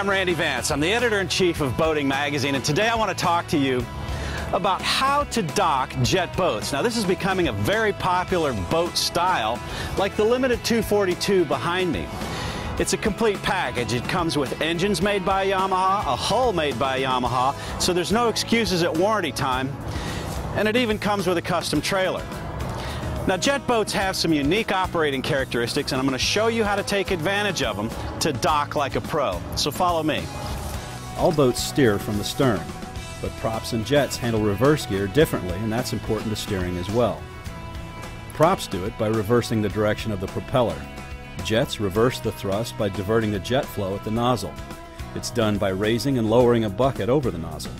I'm Randy Vance. I'm the editor-in-chief of Boating Magazine, and today I want to talk to you about how to dock jet boats. Now, this is becoming a very popular boat style, like the Limited 242 behind me. It's a complete package. It comes with engines made by Yamaha, a hull made by Yamaha, so there's no excuses at warranty time, and it even comes with a custom trailer. Now, jet boats have some unique operating characteristics, and I'm going to show you how to take advantage of them to dock like a pro. So follow me. All boats steer from the stern, but props and jets handle reverse gear differently, and that's important to steering as well. Props do it by reversing the direction of the propeller. Jets reverse the thrust by diverting the jet flow at the nozzle. It's done by raising and lowering a bucket over the nozzle.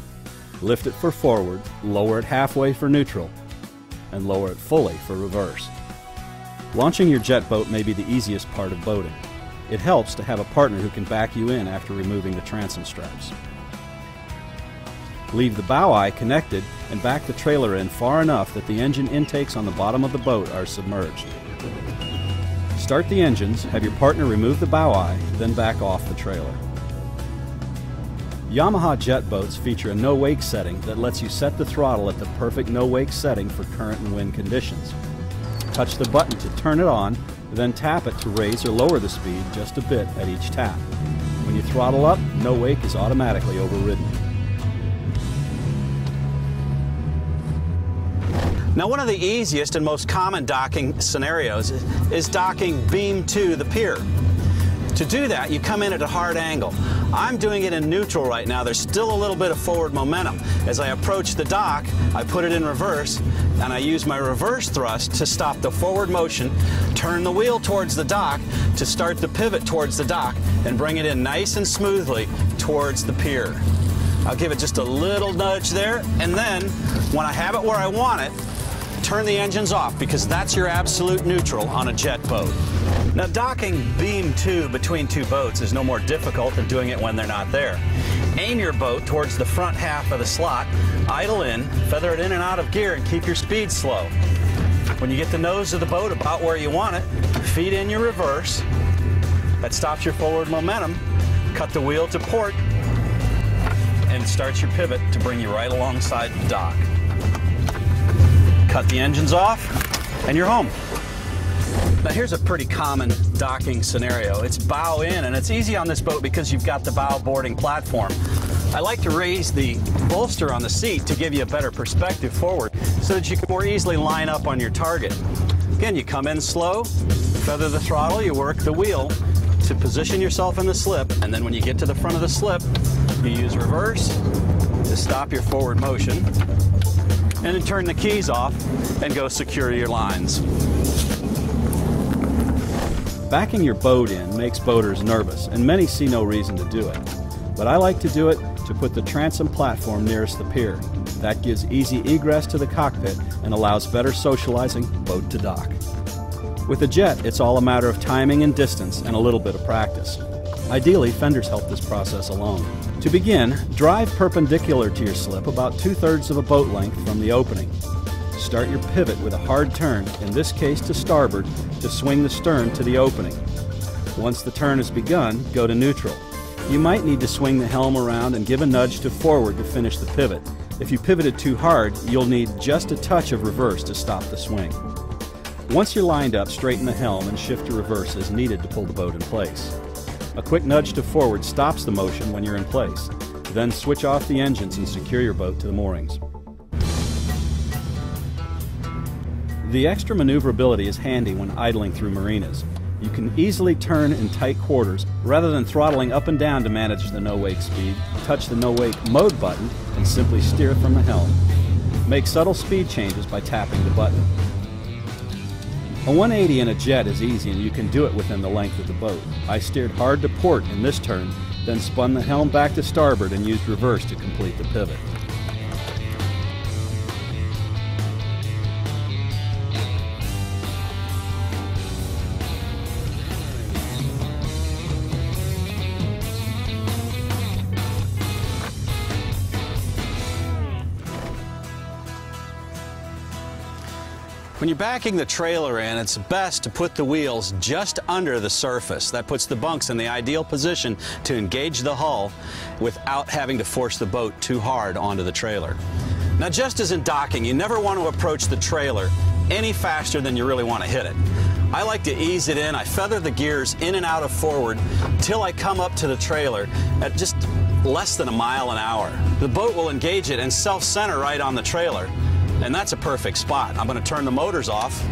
Lift it for forward, lower it halfway for neutral, and lower it fully for reverse. Launching your jet boat may be the easiest part of boating. It helps to have a partner who can back you in after removing the transom straps. Leave the bow eye connected and back the trailer in far enough that the engine intakes on the bottom of the boat are submerged. Start the engines, have your partner remove the bow eye, then back off the trailer. Yamaha jet boats feature a no-wake setting that lets you set the throttle at the perfect no-wake setting for current and wind conditions. Touch the button to turn it on, then tap it to raise or lower the speed just a bit at each tap. When you throttle up, no-wake is automatically overridden. Now, one of the easiest and most common docking scenarios is docking beam to the pier. To do that, you come in at a hard angle. I'm doing it in neutral right now. There's still a little bit of forward momentum. As I approach the dock, I put it in reverse, and I use my reverse thrust to stop the forward motion, turn the wheel towards the dock to start the pivot towards the dock, and bring it in nice and smoothly towards the pier. I'll give it just a little nudge there, and then when I have it where I want it, turn the engines off, because that's your absolute neutral on a jet boat. Now, docking beam to between two boats is no more difficult than doing it when they're not there. Aim your boat towards the front half of the slot, idle in, feather it in and out of gear, and keep your speed slow. When you get the nose of the boat about where you want it, feed in your reverse. That stops your forward momentum. Cut the wheel to port, and starts your pivot to bring you right alongside the dock. Cut the engines off, and you're home. Now, here's a pretty common docking scenario. It's bow in, and it's easy on this boat because you've got the bow boarding platform. I like to raise the bolster on the seat to give you a better perspective forward so that you can more easily line up on your target. Again, you come in slow, feather the throttle, you work the wheel to position yourself in the slip, and then when you get to the front of the slip, you use reverse to stop your forward motion, and then turn the keys off and go secure your lines. Backing your boat in makes boaters nervous, and many see no reason to do it. But I like to do it to put the transom platform nearest the pier. That gives easy egress to the cockpit and allows better socializing boat to dock. With a jet, it's all a matter of timing and distance and a little bit of practice. Ideally, fenders help this process alone. To begin, drive perpendicular to your slip about 2/3 of a boat length from the opening. Start your pivot with a hard turn, in this case to starboard, to swing the stern to the opening. Once the turn has begun, go to neutral. You might need to swing the helm around and give a nudge to forward to finish the pivot. If you pivoted too hard, you'll need just a touch of reverse to stop the swing. Once you're lined up, straighten the helm and shift to reverse as needed to pull the boat in place. A quick nudge to forward stops the motion when you're in place. Then switch off the engines and secure your boat to the moorings. The extra maneuverability is handy when idling through marinas. You can easily turn in tight quarters. Rather than throttling up and down to manage the no-wake speed, touch the no-wake mode button and simply steer from the helm. Make subtle speed changes by tapping the button. A 180 in a jet is easy, and you can do it within the length of the boat. I steered hard to port in this turn, then spun the helm back to starboard and used reverse to complete the pivot. When you're backing the trailer in, it's best to put the wheels just under the surface. That puts the bunks in the ideal position to engage the hull without having to force the boat too hard onto the trailer. Now, just as in docking, you never want to approach the trailer any faster than you really want to hit it. I like to ease it in. I feather the gears in and out of forward till I come up to the trailer at just less than a mile an hour. The boat will engage it and self-center right on the trailer. And that's a perfect spot. I'm going to turn the motors off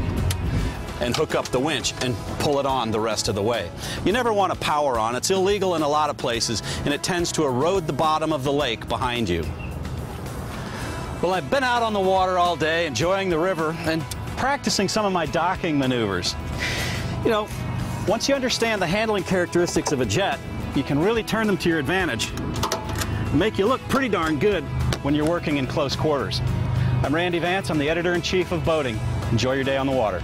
and hook up the winch and pull it on the rest of the way. You never want to power on. It's illegal in a lot of places, and it tends to erode the bottom of the lake behind you. Well, I've been out on the water all day, enjoying the river and practicing some of my docking maneuvers. You know, once you understand the handling characteristics of a jet, you can really turn them to your advantage and make you look pretty darn good when you're working in close quarters. I'm Randy Vance. I'm the editor-in-chief of Boating. Enjoy your day on the water.